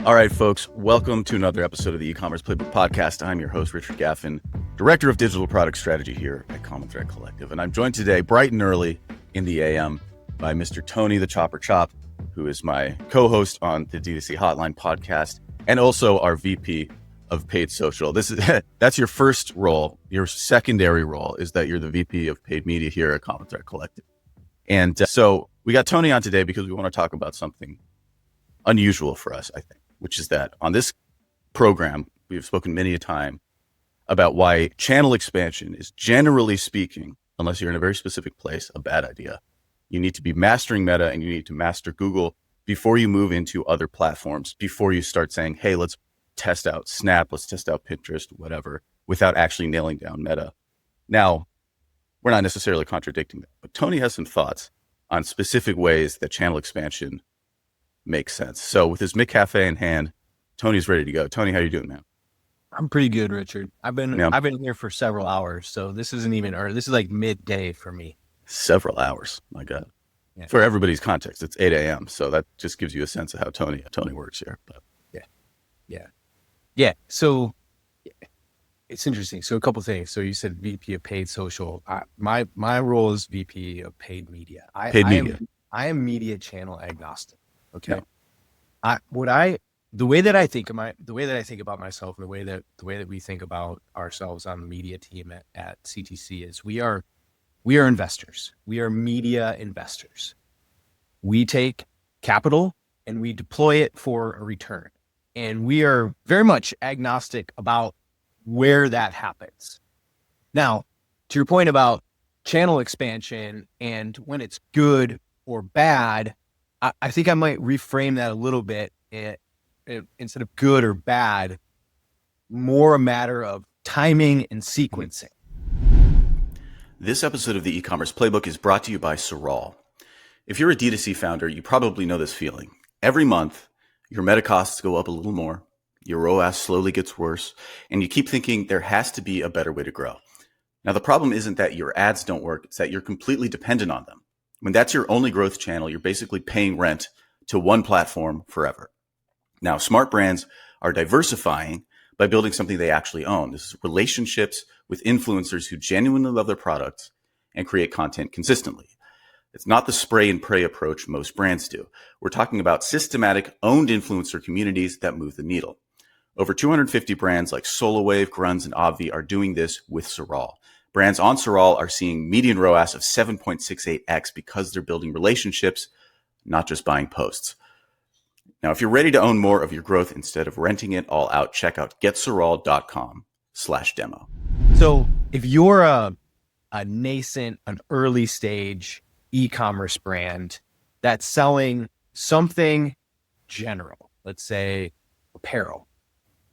All right, folks, welcome to another episode of the e-commerce playbook podcast. I'm your host, Richard Gaffin, director of digital product strategy here at Common Thread Collective. And I'm joined today bright and early in the AM by Mr. Tony the Chopper Chop, who is my co-host on the D2C Hotline podcast and also our VP of paid social. That's your first role. Your secondary role is that you're the VP of paid media here at Common Thread Collective. And so we got Tony on today because we want to talk about something unusual for us, I think, which is that on this program, we've spoken many a time about why channel expansion is, generally speaking, unless you're in a very specific place, a bad idea. You need to be mastering Meta and you need to master Google before you move into other platforms, before you start saying, hey, let's test out Snap, let's test out Pinterest, whatever, without actually nailing down Meta. Now, we're not necessarily contradicting that, but Tony has some thoughts on specific ways that channel expansion makes sense. So with his McCafe in hand, Tony's ready to go. Tony, how you doing, man? I'm pretty good, Richard. I've been here for several hours, so this isn't even early. This is like midday for me. Several hours, my God. Yeah. For everybody's context, it's 8 a.m. So that just gives you a sense of how Tony works here. But. Yeah. So it's interesting. So a couple things. So you said VP of paid social. My role is VP of paid media. I am media channel agnostic. Okay. Yeah. The way that I think about myself, and the way that we think about ourselves on the media team at CTC is we are investors. We are media investors. We take capital and we deploy it for a return. And we are very much agnostic about where that happens. Now, to your point about channel expansion and when it's good or bad, I think I might reframe that a little bit. Instead of good or bad, more a matter of timing and sequencing. This episode of the e-commerce playbook is brought to you by Sorall. If you're a D2C founder, you probably know this feeling. Every month, your meta costs go up a little more, your ROAS slowly gets worse, and you keep thinking there has to be a better way to grow. Now, the problem isn't that your ads don't work, it's that you're completely dependent on them. When that's your only growth channel, you're basically paying rent to one platform forever. Now, smart brands are diversifying by building something they actually own. This is relationships with influencers who genuinely love their products and create content consistently. It's not the spray and pray approach most brands do. We're talking about systematic, owned influencer communities that move the needle. Over 250 brands like SoloWave, Grunz, and Obvi are doing this with Sorall. Brands on Sorall are seeing median ROAS of 7.68x because they're building relationships, not just buying posts. Now, if you're ready to own more of your growth instead of renting it all out, check out getsorall.com/demo. So if you're a nascent, an early stage e-commerce brand that's selling something general, let's say apparel,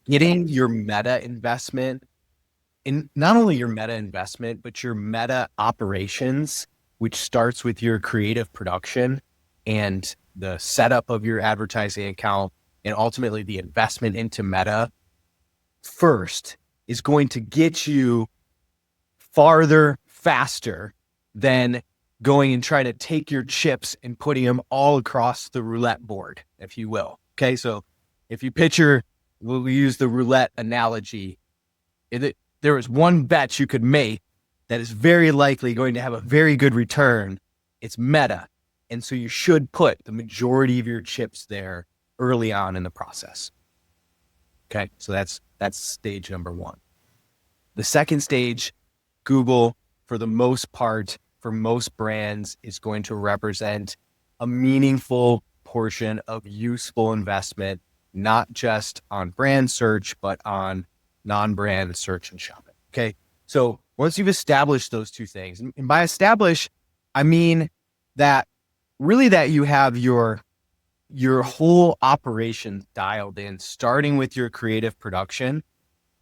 getting your meta investment in not only your meta investment, but your meta operations, which starts with your creative production and the setup of your advertising account and ultimately the investment into meta first is going to get you farther faster than going and trying to take your chips and putting them all across the roulette board, if you will. Okay. So if you picture, we'll use the roulette analogy. There is one bet you could make that is very likely going to have a very good return. It's meta. And so you should put the majority of your chips there early on in the process. Okay. So that's stage number one. The second stage, Google, for the most part, for most brands, is going to represent a meaningful portion of useful investment, not just on brand search, but on non-brand search and shopping. Okay. So once you've established those two things, and by establish, I mean that really that you have your whole operation dialed in, starting with your creative production,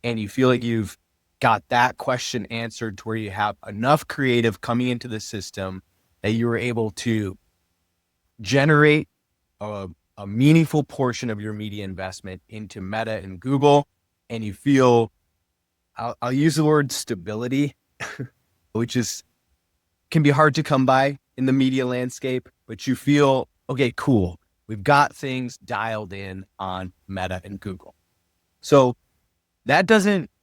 and you feel like you've got that question answered to where you have enough creative coming into the system that you were able to generate a meaningful portion of your media investment into Meta and Google, and you feel, I'll use the word stability, which can be hard to come by in the media landscape, but you feel, okay, cool. We've got things dialed in on Meta and Google. So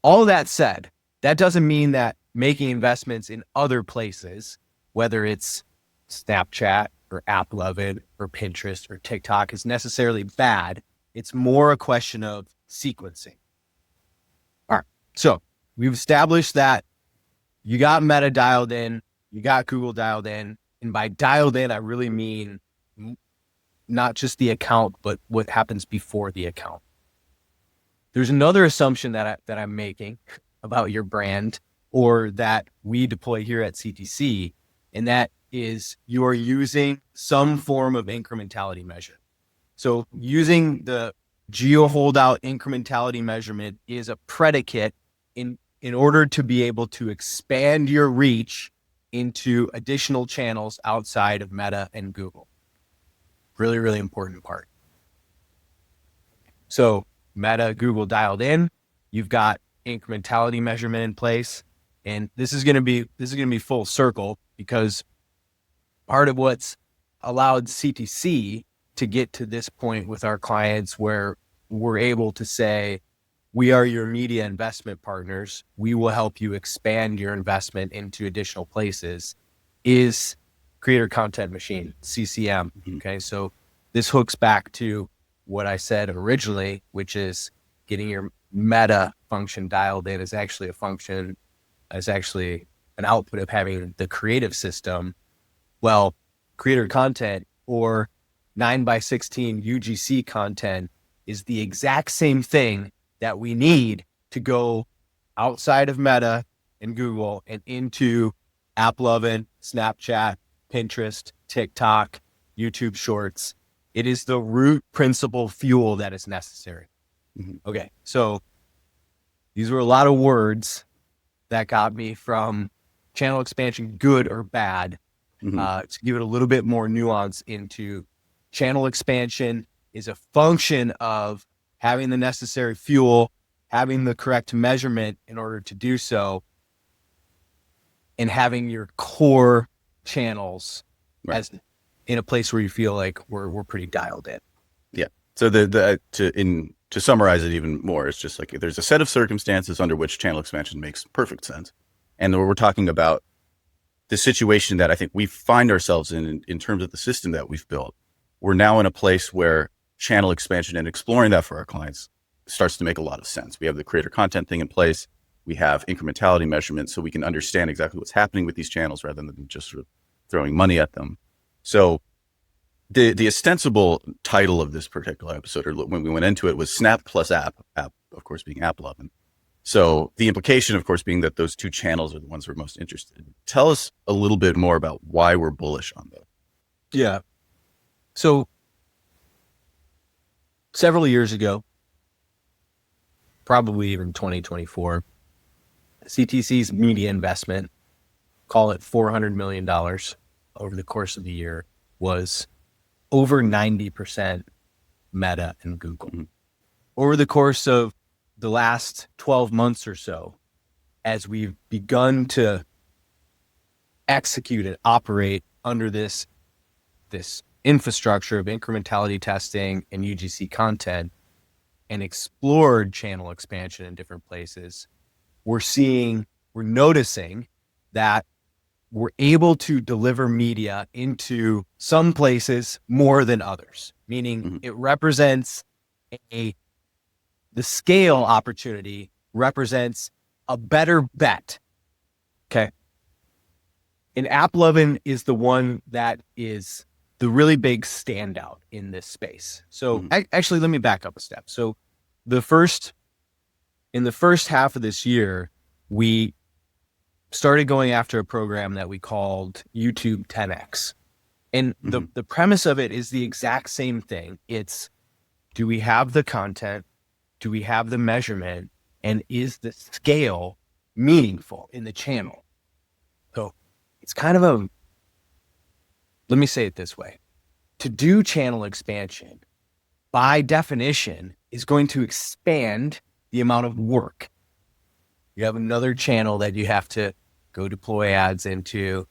all of that said, that doesn't mean that making investments in other places, whether it's Snapchat or AppLovin or Pinterest or TikTok, is necessarily bad. It's more a question of sequencing. All right. So we've established that you got Meta dialed in, you got Google dialed in. And by dialed in, I really mean not just the account, but what happens before the account. There's another assumption that I'm making about your brand, or that we deploy here at CTC, and that is you are using some form of incrementality measure. So using the geo holdout incrementality measurement is a predicate in order to be able to expand your reach into additional channels outside of Meta and Google. Really, really important part. So Meta, Google dialed in, you've got incrementality measurement in place. And this is going to be full circle, because part of what's allowed CTC to get to this point with our clients where we're able to say, we are your media investment partners, we will help you expand your investment into additional places, is Creator Content Machine, CCM. Okay. So this hooks back to what I said originally, which is getting your Meta function dialed in is actually an output of having the creative system. Well, creator content or 9x16 UGC content is the exact same thing that we need to go outside of Meta and Google and into AppLovin, Snapchat, Pinterest, TikTok, YouTube Shorts. It is the root principle fuel that is necessary. Okay, so these were a lot of words that got me from channel expansion, good or bad, to give it a little bit more nuance into channel expansion is a function of having the necessary fuel, having the correct measurement in order to do so, and having your core channels as in a place where you feel like we're pretty dialed in. Yeah. So to summarize it even more, it's just like there's a set of circumstances under which channel expansion makes perfect sense. And we're talking about the situation that I think we find ourselves in terms of the system that we've built. We're now in a place where channel expansion and exploring that for our clients starts to make a lot of sense. We have the creator content thing in place. We have incrementality measurements, so we can understand exactly what's happening with these channels rather than just sort of throwing money at them. So the ostensible title of this particular episode, or when we went into it, was Snap plus app, of course, being AppLovin. So the implication, of course, being that those two channels are the ones we're most interested in. Tell us a little bit more about why we're bullish on those. Yeah. So several years ago, probably even 2024, CTC's media investment, call it $400 million over the course of the year, was over 90% Meta and Google. Over the course of the last 12 months or so, as we've begun to execute and operate under this infrastructure of incrementality testing and UGC content and explored channel expansion in different places, we're noticing that we're able to deliver media into some places more than others, meaning it represents the scale opportunity represents a better bet. Okay. And AppLovin is the one that is the really big standout in this space. So actually, let me back up a step. So in the first half of this year, we started going after a program that we called YouTube 10X. And the premise of it is the exact same thing. It's, do we have the content? Do we have the measurement? And is the scale meaningful in the channel? So it's kind of let me say it this way. To do channel expansion, by definition, is going to expand the amount of work. You have another channel that you have to go deploy ads into,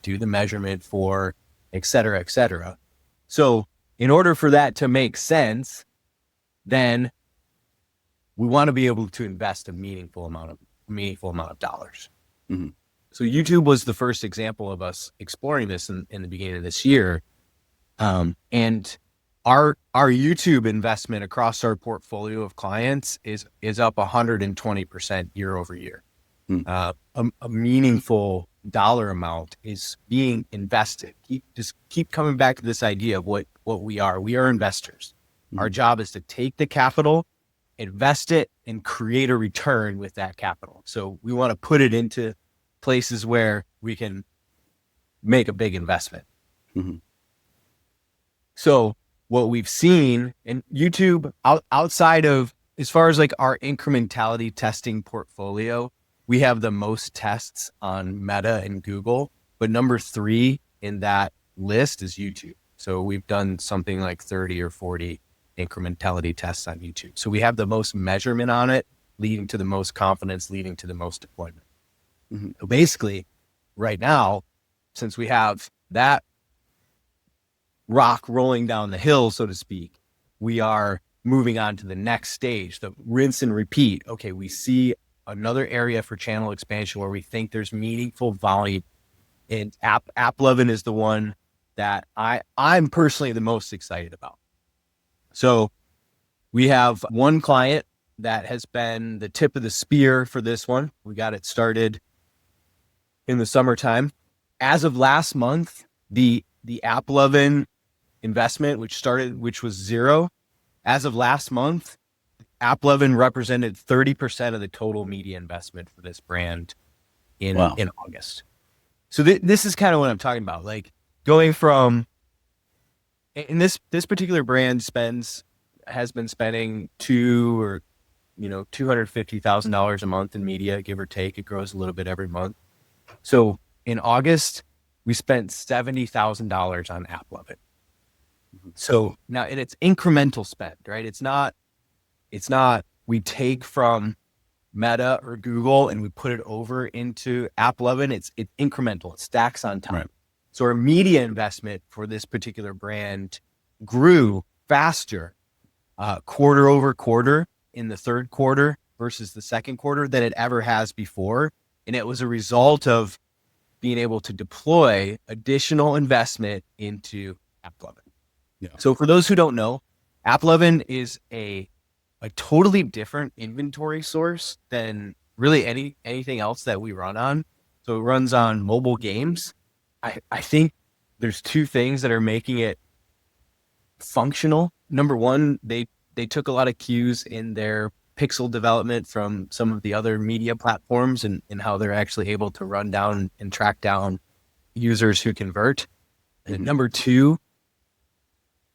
do the measurement for, et cetera, et cetera. So in order for that to make sense, then we want to be able to invest a meaningful amount of dollars. Mm-hmm. So YouTube was the first example of us exploring this in the beginning of this year. And our YouTube investment across our portfolio of clients is up 120% year over year. A meaningful dollar amount is being invested. Keep coming back to this idea of what we are. We are investors. Our job is to take the capital, invest it, and create a return with that capital. So we want to put it into places where we can make a big investment. Mm-hmm. So what we've seen in YouTube outside of, as far as like our incrementality testing portfolio, we have the most tests on Meta and Google, but number 3 in that list is YouTube. So we've done something like 30 or 40 incrementality tests on YouTube. So we have the most measurement on it, leading to the most confidence, leading to the most deployment. Mm-hmm. So basically, right now, since we have that rock rolling down the hill, so to speak, we are moving on to the next stage, the rinse and repeat. Okay, we see another area for channel expansion where we think there's meaningful volume, and AppLovin is the one that I'm personally the most excited about. So we have one client that has been the tip of the spear for this one. We got it started in the summertime. As of last month, the AppLovin investment, which was zero, as of last month, AppLovin represented 30% of the total media investment for this brand in August. So this is kind of what I'm talking about. Like going from, and this particular brand has been spending $250,000 a month in media, give or take. It grows a little bit every month. So in August, we spent $70,000 on AppLovin. So now, and it's incremental spend, right? It's not we take from Meta or Google and we put it over into AppLovin. It's incremental. It stacks on top. Right. So our media investment for this particular brand grew faster quarter over quarter in the third quarter versus the second quarter than it ever has before. And it was a result of being able to deploy additional investment into AppLovin. Yeah. So for those who don't know, AppLovin is a totally different inventory source than really anything else that we run on. So it runs on mobile games. I think there's 2 things that are making it functional. Number one, they took a lot of cues in their pixel development from some of the other media platforms and how they're actually able to run down and track down users who convert. And number 2,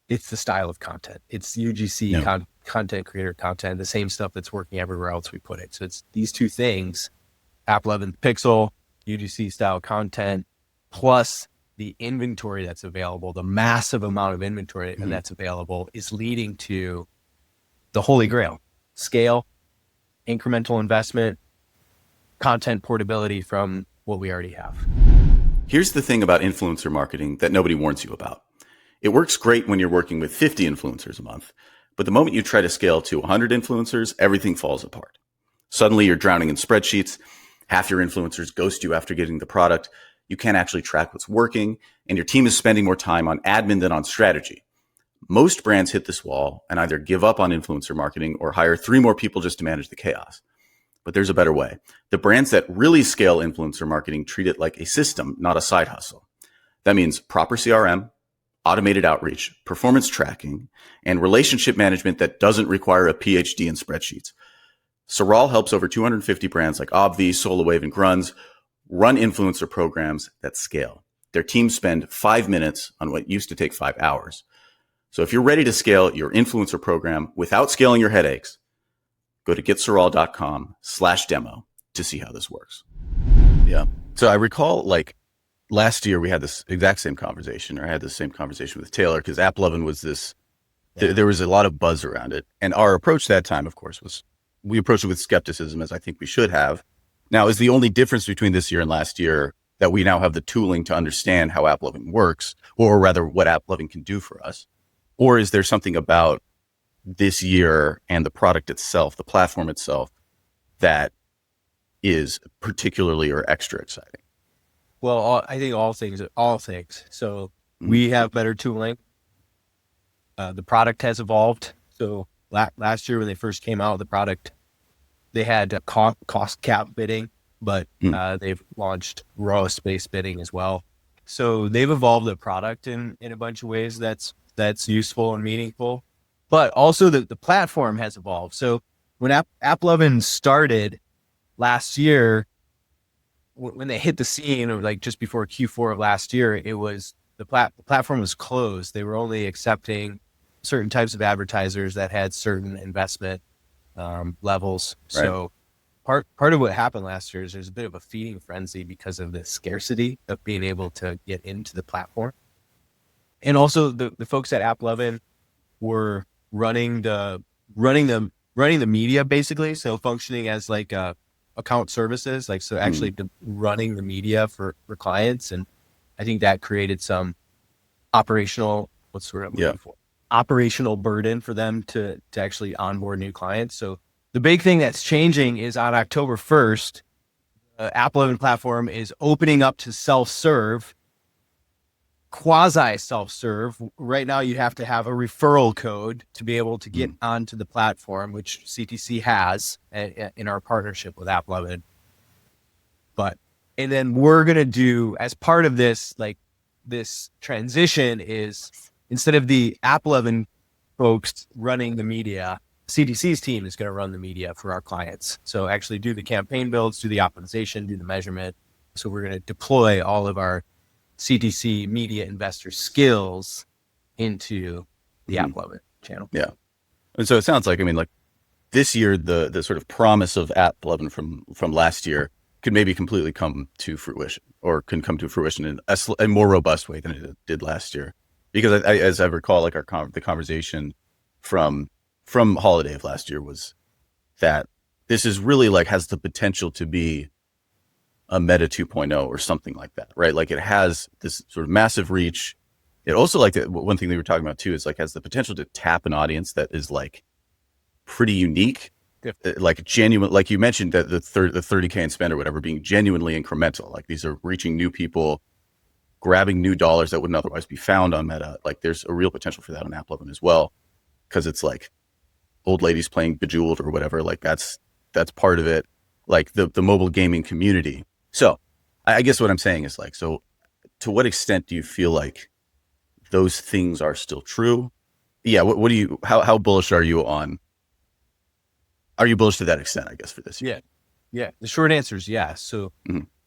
it's the style of content. It's UGC content creator content, the same stuff that's working everywhere else we put it. So it's these 2 things, AppLovin pixel, UGC style content, plus the inventory that's available, the massive amount of inventory that's available is leading to the holy grail: scale, incremental investment, content portability from what we already have. Here's the thing about influencer marketing that nobody warns you about. It works great when you're working with 50 influencers a month, but the moment you try to scale to 100 influencers, everything falls apart. Suddenly you're drowning in spreadsheets. Half your influencers ghost you after getting the product. You can't actually track what's working, and your team is spending more time on admin than on strategy. Most brands hit this wall and either give up on influencer marketing or hire 3 more people just to manage the chaos. But there's a better way. The brands that really scale influencer marketing treat it like a system, not a side hustle. That means proper CRM, automated outreach, performance tracking, and relationship management that doesn't require a PhD in spreadsheets. Soral helps over 250 brands like Obvi, SolarWave, and Grunz run influencer programs that scale. Their teams spend 5 minutes on what used to take 5 hours. So if you're ready to scale your influencer program without scaling your headaches, go to getsoral.com/demo to see how this works. Yeah. So I recall like last year we had this exact same conversation, or I had the same conversation with Taylor, because AppLovin was this, there was a lot of buzz around it. And our approach that time, of course, was we approached it with skepticism, as I think we should have. Now, is the only difference between this year and last year that we now have the tooling to understand how AppLovin works, or rather what AppLovin can do for us. Or is there something about this year and the product itself, the platform itself, that is particularly or extra exciting? Well, I think all things. So we have better tooling. The product has evolved. So last year when they first came out with the product, they had a cost cap bidding, but they've launched ROAS-based bidding as well. So they've evolved the product in a bunch of ways that's useful and meaningful. But also the platform has evolved. So when AppLovin started last year, when they hit the scene, or like just before Q4 of last year, it was the platform was closed. They were only accepting certain types of advertisers that had certain investment levels. Right. So part of what happened last year is there's a bit of a feeding frenzy because of the scarcity of being able to get into the platform. And also the folks at AppLovin were running the media basically. So functioning as like account services, like, so actually running the media for clients. And I think that created some operational, what's the word I'm looking for? Operational burden for them to actually onboard new clients. So the big thing that's changing is on October 1st, AppLovin platform is opening up to self-serve, quasi self-serve. Right now, you have to have a referral code to be able to get onto the platform, which CTC has in our partnership with AppLovin. And then we're going to do, as part of this, like this transition is, instead of the AppLovin folks running the media, CTC's team is going to run the media for our clients. So actually do the campaign builds, do the optimization, do the measurement. So we're going to deploy all of our CTC media investor skills into the AppLovin channel. Yeah. And so it sounds like, I mean, like this year, the sort of promise of AppLovin from last year could maybe completely come to fruition, or can come to fruition in a more robust way than it did last year. Because as I recall, like the conversation from holiday of last year was that this is really like has the potential to be a Meta 2.0 or something like that, right? Like it has this sort of massive reach. It also, like, one thing they were talking about too is like has the potential to tap an audience that is like pretty unique, like genuine, like you mentioned that the 30K in spend or whatever being genuinely incremental. Like these are reaching new people, grabbing new dollars that wouldn't otherwise be found on Meta. Like there's a real potential for that on AppLovin as well, because it's like old ladies playing Bejeweled or whatever. Like that's part of it, like the mobile gaming community. So I guess what I'm saying is like, so to what extent do you feel like those things are still true? Yeah. What do you, how bullish are you bullish to that extent, I guess, for this year? Yeah. The short answer is yes. So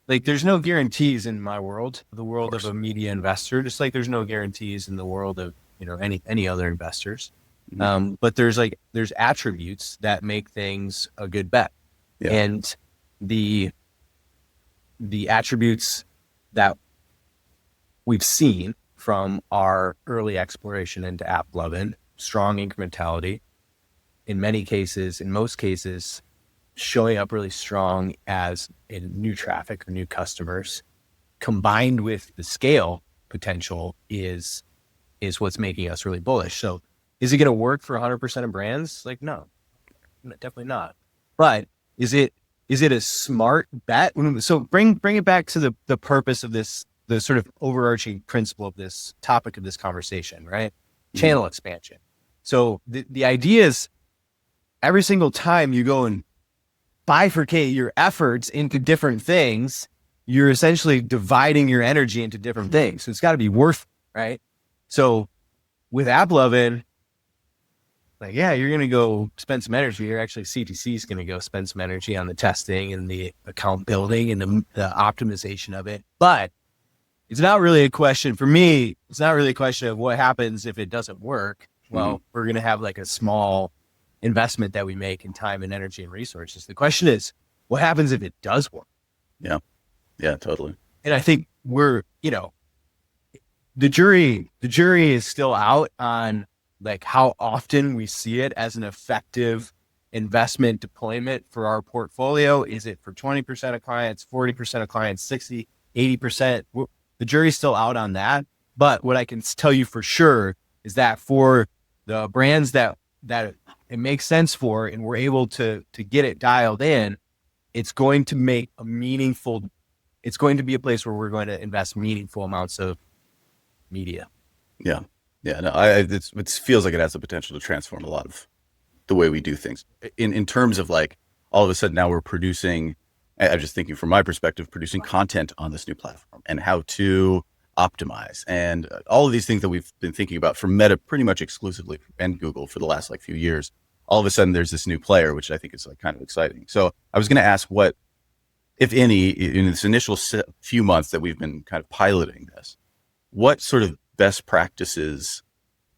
like, there's no guarantees in my world, the world of a media investor, just like there's no guarantees in the world of, any other investors. But there's attributes that make things a good bet. Yeah. And the attributes that we've seen from our early exploration into AppLovin, strong incrementality, in most cases, showing up really strong as in new traffic or new customers, combined with the scale potential is what's making us really bullish. So is it going to work for 100% of brands? Like, no, definitely not. But is it a smart bet? So bring it back to the purpose of this, the sort of overarching principle of this topic of this conversation, right? Channel expansion. So the idea is every single time you go and bifurcate your efforts into different things, you're essentially dividing your energy into different things. So it's got to be worth it, right? So with AppLovin, like, yeah, you're going to go spend some energy. You're actually, CTC is going to go spend some energy on the testing and the account building and the optimization of it. But it's not really a question for me. It's not really a question of what happens if it doesn't work. Well, we're going to have like a small investment that we make in time and energy and resources. The question is, what happens if it does work? Yeah. Yeah, totally. And I think we're, the jury is still out on like how often we see it as an effective investment deployment for our portfolio. Is it for 20% of clients, 40% of clients, 60, 80%? The jury's still out on that. But what I can tell you for sure is that for the brands that it makes sense for, and we're able to get it dialed in, it's going to make it's going to be a place where we're going to invest meaningful amounts of media. Yeah. Yeah. No, it feels like it has the potential to transform a lot of the way we do things in terms of like, all of a sudden now we're producing, I'm just thinking from my perspective, producing content on this new platform and how to optimize and all of these things that we've been thinking about from Meta pretty much exclusively and Google for the last like few years. All of a sudden there's this new player, which I think is like kind of exciting. So I was going to ask what, if any, in this initial few months that we've been kind of piloting this, what sort of best practices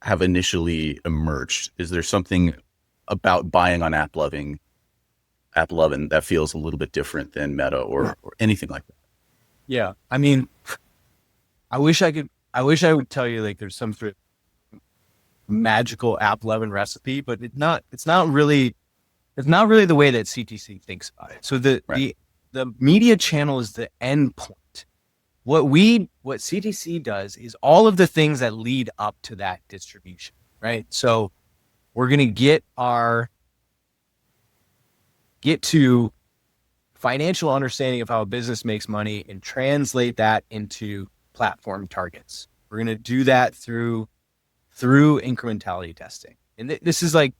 have initially emerged? Is there something about buying on AppLovin that feels a little bit different than Meta or anything like that? Yeah. I mean, I wish I would tell you like there's some sort of magical AppLovin recipe, but it's not really the way that CTC thinks about it. So the media channel is the end point. What CTC does is all of the things that lead up to that distribution, right? So we're going to get to financial understanding of how a business makes money and translate that into platform targets. We're going to do that through incrementality testing. And this is like,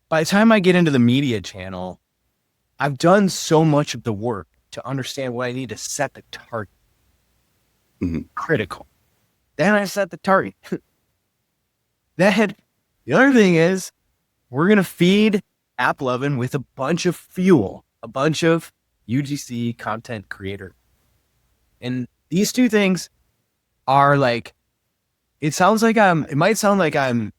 by the time I get into the media channel, I've done so much of the work to understand what I need to set the target. Mm-hmm. Critical. Then I set the target. The other thing is we're going to feed AppLovin with a bunch of fuel, a bunch of UGC content creator. And these two things are like, it might sound like I'm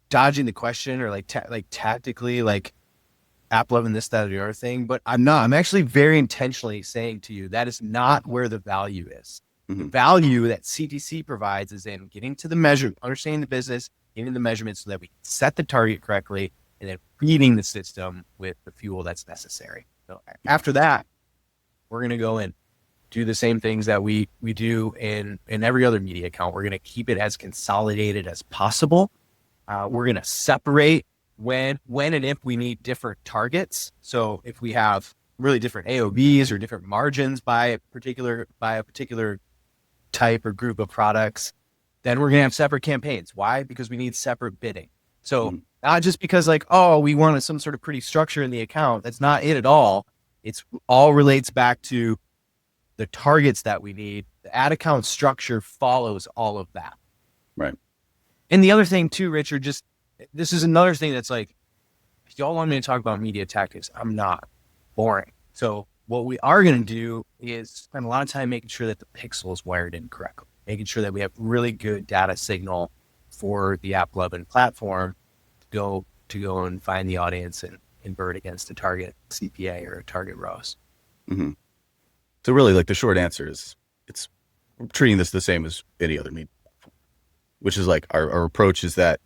dodging the question or like tactically like AppLovin this, that, or the other thing, but I'm not. I'm actually very intentionally saying to you, that is not where the value is. Mm-hmm. The value that CTC provides is in getting to the measure, understanding the business, getting the measurements so that we can set the target correctly, and then feeding the system with the fuel that's necessary. So after that, we're going to go and do the same things that we do in every other media account. We're going to keep it as consolidated as possible. We're going to separate when and if we need different targets. So if we have really different AOVs or different margins by a particular type or group of products, then we're going to have separate campaigns. Why? Because we need separate bidding. So not just because like, oh, we wanted some sort of pretty structure in the account. That's not it at all. It's all relates back to the targets that we need. The ad account structure follows all of that. Right. And the other thing too, Richard, this is another thing that's like, if y'all want me to talk about media tactics, I'm not. Boring. So what we are going to do is spend a lot of time making sure that the pixel is wired in correctly, making sure that we have really good data signal for the AppLovin platform to go and find the audience and convert against a target CPA or a target ROAS. Mm-hmm. So really, like the short answer is, it's treating this the same as any other media platform, which is like our approach is that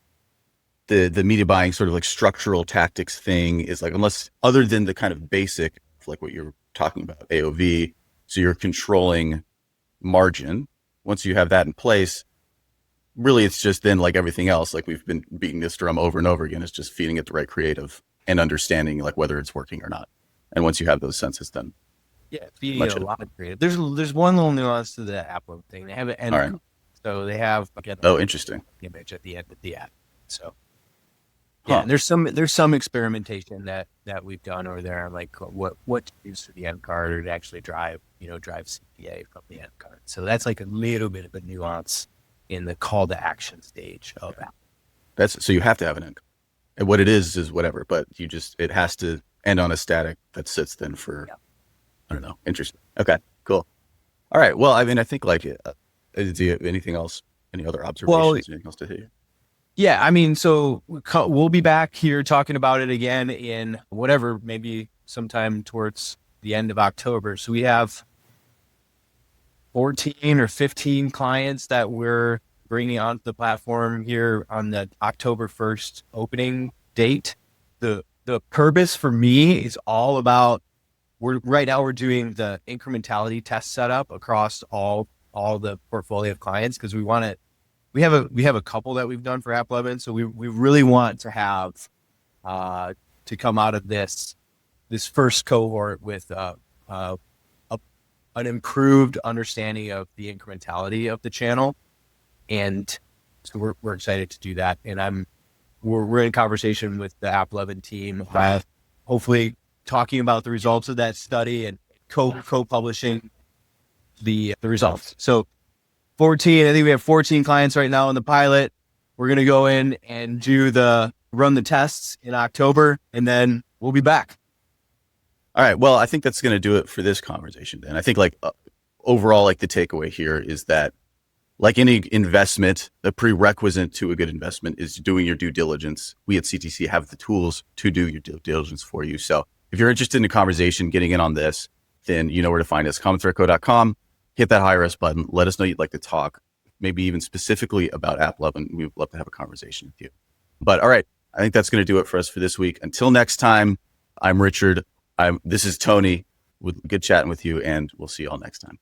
the media buying sort of like structural tactics thing is like, unless other than the kind of basic, like what you're talking about, AOV, so you're controlling margin. Once you have that in place, really it's just then like everything else, like we've been beating this drum over and over again, it's just feeding it the right creative and understanding like whether it's working or not. And once you have those senses, then feeding it a lot of creative. There's one little nuance to the AppLovin thing. They have an end. Right. So they have interesting image at the end of the ad. So and there's some experimentation that we've done over there on like what to use for the end card or to actually drive CPA from the end card. So that's like a little bit of a nuance in the call to action stage of that. So you have to have an end card. And what it is whatever, but it has to end on a static that sits then for I don't know. Interesting. Okay, cool. All right. Well, I mean, I think like, do you have anything else? Any other observations? Anything else to hit? Yeah, I mean, so we'll be back here talking about it again in whatever, maybe sometime towards the end of October. So we have 14 or 15 clients that we're bringing onto the platform here on the October 1st opening date. The purpose for me is all about, right now we're doing the incrementality test setup across all the portfolio of clients because we want we have a couple that we've done for AppLovin. So we really want to have to come out of this first cohort with an improved understanding of the incrementality of the channel, and so we're excited to do that. And we're in conversation with the AppLovin team, hopefully talking about the results of that study and co-publishing the results. So 14, I think we have 14 clients right now in the pilot. We're going to go in and run the tests in October, and then we'll be back. All right. Well, I think that's going to do it for this conversation then. I think overall, the takeaway here is that like any investment, the prerequisite to a good investment is doing your due diligence. We at CTC have the tools to do your due diligence for you. So if you're interested in a conversation, getting in on this, then you know where to find us, commonthreadco.com. Hit that hire us button. Let us know you'd like to talk, maybe even specifically about AppLovin. We'd love to have a conversation with you. But all right, I think that's going to do it for us for this week. Until next time, I'm Richard. This is Tony. Good chatting with you, and we'll see you all next time.